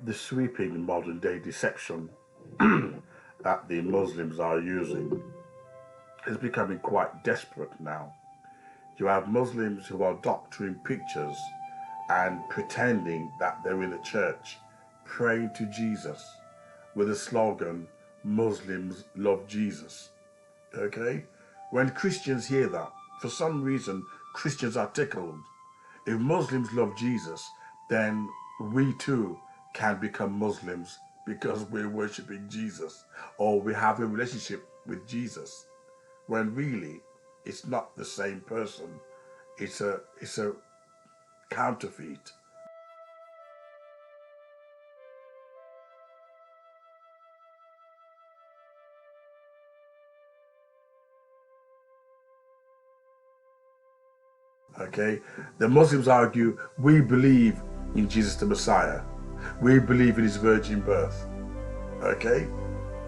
The sweeping modern day deception that the Muslims are using is becoming quite desperate now. You have Muslims who are doctoring pictures and pretending that they're in a church, praying to Jesus with the slogan, Muslims love Jesus. Okay? When Christians hear that, for some reason, Christians are tickled. If Muslims love Jesus, then we too can become Muslims because we're worshiping Jesus or we have a relationship with Jesus. When really, it's not the same person. It's a counterfeit. Okay? The Muslims argue we believe in Jesus the Messiah. We believe in his virgin birth. Okay?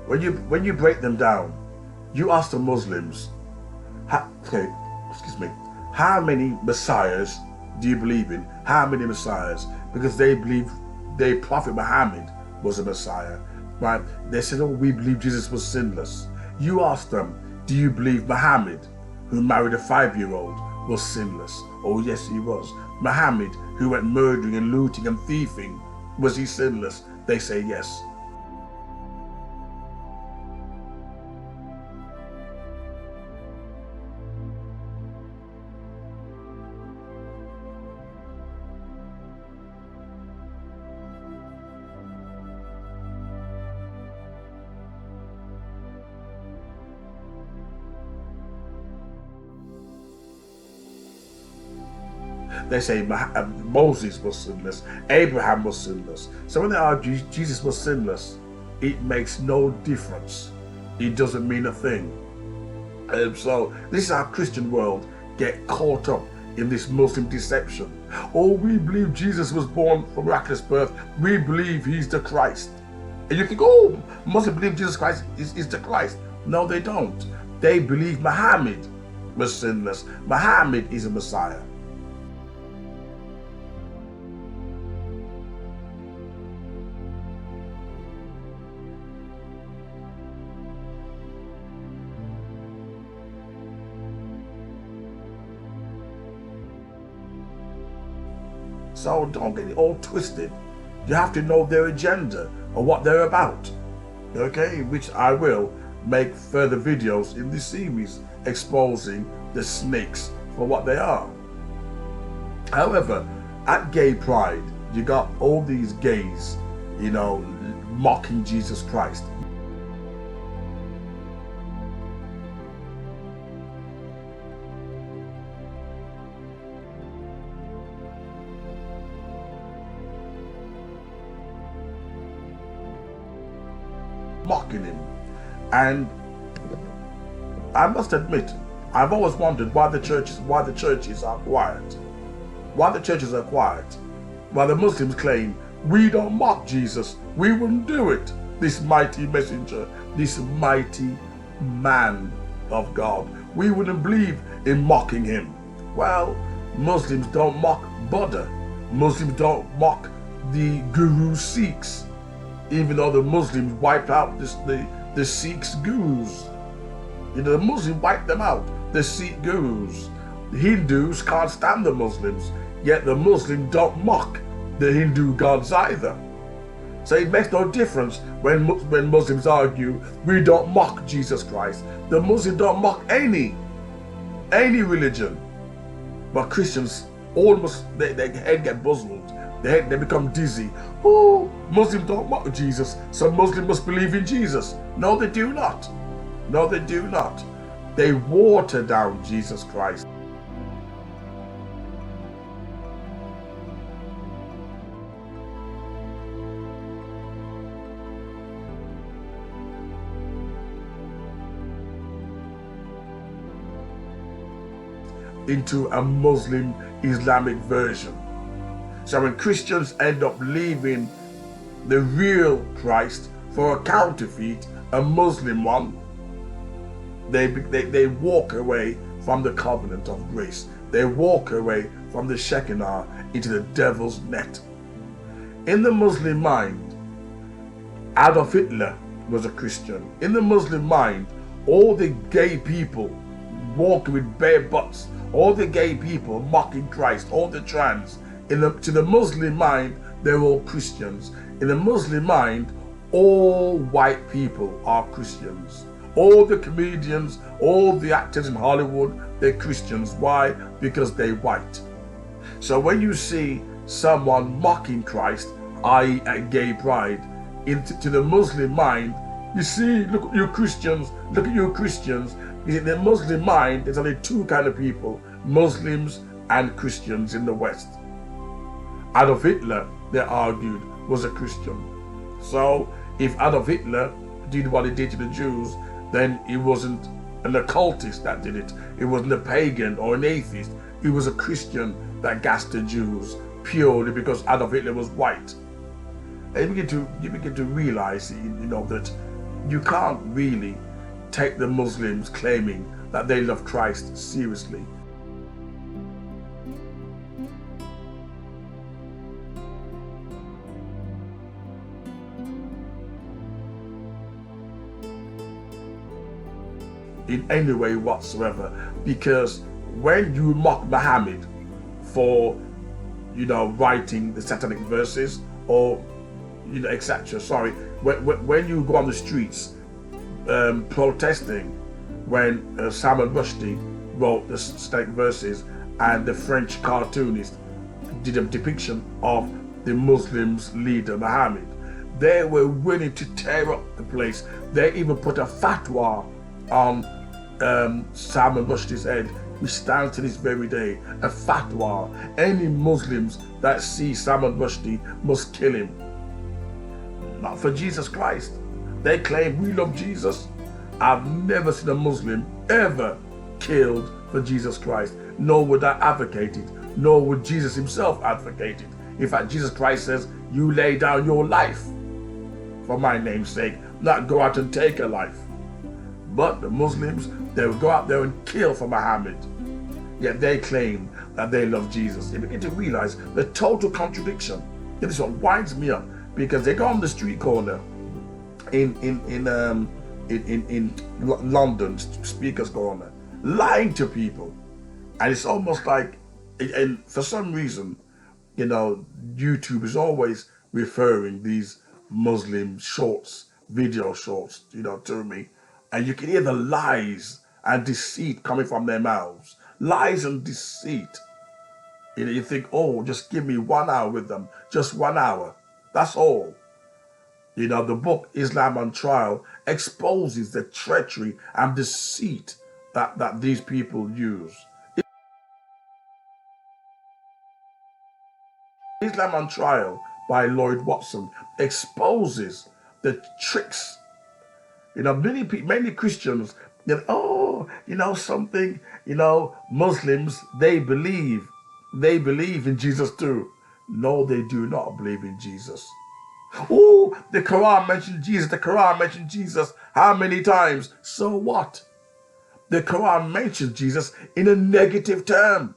When you break them down, you ask the Muslims, okay, excuse me, how many messiahs do you believe in? How many messiahs? Because they believe their Prophet Mohammad was a messiah. Right? They said, oh, we believe Jesus was sinless. You ask them, do you believe Mohammed, who married a 5-year-old, was sinless? Oh, yes, he was. Mohammed, who went murdering and looting and thieving, was he sinless? They say yes. They say Moses was sinless, Abraham was sinless. So when they argue Jesus was sinless, it makes no difference. It doesn't mean a thing. So this is how Christian world get caught up in this Muslim deception. Oh, we believe Jesus was born from miraculous birth. We believe he's the Christ. And you think, oh, Muslims believe Jesus Christ is the Christ. No, they don't. They believe Muhammad was sinless. Muhammad is a Messiah. So don't get it all twisted. You have to know their agenda or what they're about. Okay, which I will make further videos in this series exposing the snakes for what they are. However, at Gay Pride, you got all these gays, mocking Jesus Christ. Mocking him. And I must admit, I've always wondered why the churches are quiet. Why the churches are quiet. While the Muslims claim, we don't mock Jesus, we wouldn't do it. This mighty messenger, this mighty man of God, we wouldn't believe in mocking him. Well, Muslims don't mock Buddha. Muslims don't mock the Guru Sikhs, even though the Muslims wiped out the Sikhs gurus. The Muslims wiped them out, the Sikh gurus. The Hindus can't stand the Muslims, yet the Muslims don't mock the Hindu gods either. So it makes no difference when Muslims argue, we don't mock Jesus Christ. The Muslims don't mock any religion. But Christians, their head get puzzled. They become dizzy. Oh, Muslims don't mock Jesus, so Muslims must believe in Jesus. No, they do not. No, they do not. They water down Jesus Christ. Into a Muslim Islamic version. So when Christians end up leaving the real Christ for a counterfeit, a Muslim one, they walk away from the covenant of grace. They walk away from the Shekinah into the devil's net. In the Muslim mind, Adolf Hitler was a Christian. In the Muslim mind, all the gay people walking with bare butts, all the gay people mocking Christ, all the trans, to the Muslim mind, they're all Christians. In the Muslim mind, all white people are Christians. All the comedians, all the actors in Hollywood, they're Christians. Why? Because they're white. So when you see someone mocking Christ, i.e. a gay pride, to the Muslim mind, you see, look at you Christians, look at you Christians. In the Muslim mind, there's only two kind of people, Muslims and Christians in the West. Adolf Hitler, they argued, was a Christian. So if Adolf Hitler did what he did to the Jews, then it wasn't an occultist that did it. It wasn't a pagan or an atheist. It was a Christian that gassed the Jews purely because Adolf Hitler was white. And you begin to realize, that you can't really take the Muslims claiming that they love Christ seriously. In any way whatsoever, because when you mock Mohammad for writing the Satanic verses or etc. Sorry, when you go on the streets protesting when Salman Rushdie wrote the Satanic verses and the French cartoonist did a depiction of the Muslims' leader Mohammed, they were willing to tear up the place. They even put a fatwa on Salman Rushdie's head, which stands to this very day. A fatwa. Any Muslims that see Salman Rushdie must kill him. Not for Jesus Christ. They claim we love Jesus. I've never seen a Muslim ever killed for Jesus Christ, nor would I advocate it, nor would Jesus himself advocate it. In fact, Jesus Christ says, you lay down your life for my name's sake, not go out and take a life. But the Muslims, they will go out there and kill for Muhammad. Yet they claim that they love Jesus. You begin to realize the total contradiction. This one winds me up, because they go on the street corner in London, Speaker's Corner, lying to people. And it's almost like, and for some reason, YouTube is always referring these Muslim shorts, video shorts, to me. And you can hear the lies and deceit coming from their mouths. Lies and deceit. You think, oh, just give me 1 hour with them. Just 1 hour. That's all. The book Islam on Trial exposes the treachery and deceit that these people use. Islam on Trial by Lloyd Watson exposes the tricks. Many Christians, Muslims, they believe in Jesus too. No, they do not believe in Jesus. Oh, the Quran mentioned Jesus. The Quran mentioned Jesus how many times? So what? The Quran mentions Jesus in a negative term.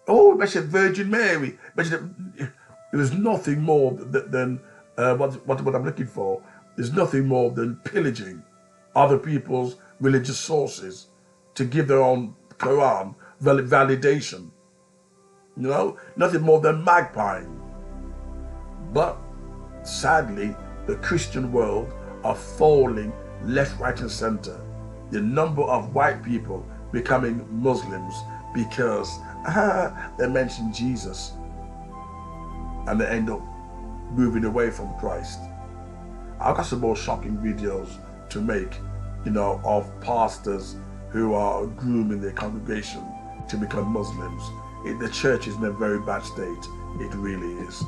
Oh, it mentioned Virgin Mary. There's nothing more than what I'm looking for. There's nothing more than pillaging other people's religious sources to give their own Quran validation. Nothing more than magpieing. But sadly, the Christian world are falling left, right, and center. The number of white people becoming Muslims because they mention Jesus and they end up moving away from Christ. I've got some more shocking videos to make, of pastors who are grooming their congregation to become Muslims. The church is in a very bad state. It really is.